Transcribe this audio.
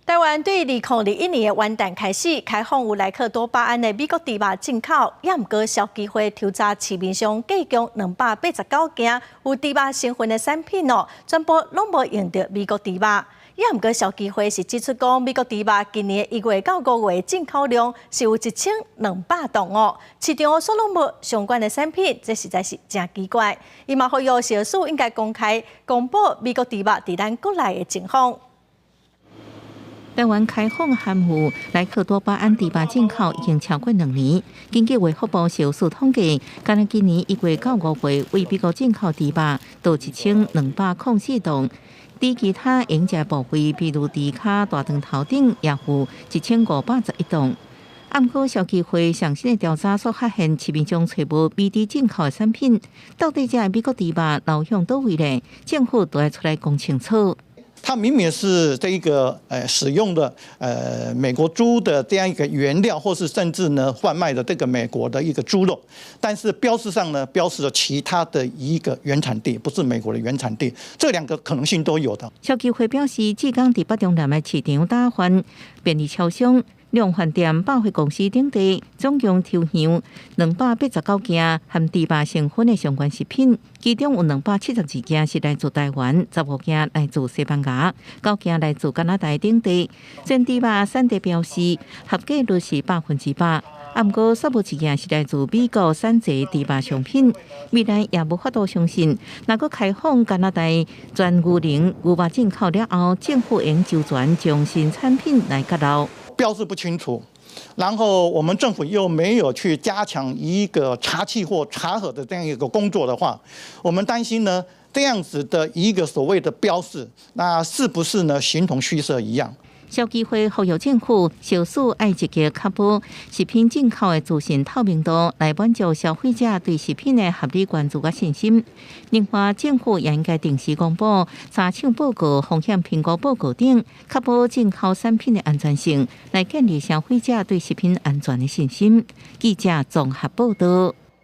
台湾对2021年的元旦开始开放有莱克多巴胺的美国猪肉进口，也毋过小机会抽查市面上计共289件有猪肉成分的产品全部拢无用到美国猪肉。也毋过小机会是指出讲，美国猪肉今年1月到5月进口量是有1200吨市场所拢无相关的产品，这实在是真奇怪。伊嘛呼吁小署应该公开公布美国猪肉伫咱国内的情况。台湾开放含有莱克多巴胺猪肉进口已经超过2年。根据卫福部小数统计，敢若今年1月到5月为美国进口猪肉到1204吨，伫其他营业部位，比如猪脚、大肠头顶，也有1511吨。暗过消基会上新的调查所发现，市面上找无美猪进口的产品，到底这美国猪肉流向倒位呢？政府都要出来讲清楚。它明明是这一个使用的美国猪的这样一个原料，或是甚至呢贩卖的这个美国的一个猪肉，但是标示上呢标示了其他的一个原产地，不是美国的原产地，这2个可能性都有的。消基会表示，至今伫北中南的市场打翻便利超商、量贩店、百货公司等地，总共抽样289件含猪肉成分的相关食品，其中有272件是来自台湾，15件来自西班牙，9件来自加拿大等地。全猪肉产地标示合格率是100%。啊，毋过煞无一件是来自美国产制猪肉商品。未来也无法度相信，若果开放加拿大全牛龄牛肉进口了后，政府用周全将新产品来揭露。标示不清楚，然后我们政府又没有去加强一个查缉或查核的这样一个工作的话，我们担心呢，这样子的一个所谓的标示，那是不是呢形同虚设一样？消基会呼吁政府小数爱积极确保食品进口的资讯透明度，来满足消费者对食品的合理关注和信心。另外，政府也应该定时公布查厂报告、风险评估报告等，确保进口产品的安全性，来建立消费者对食品安全的信心。记者综合报道。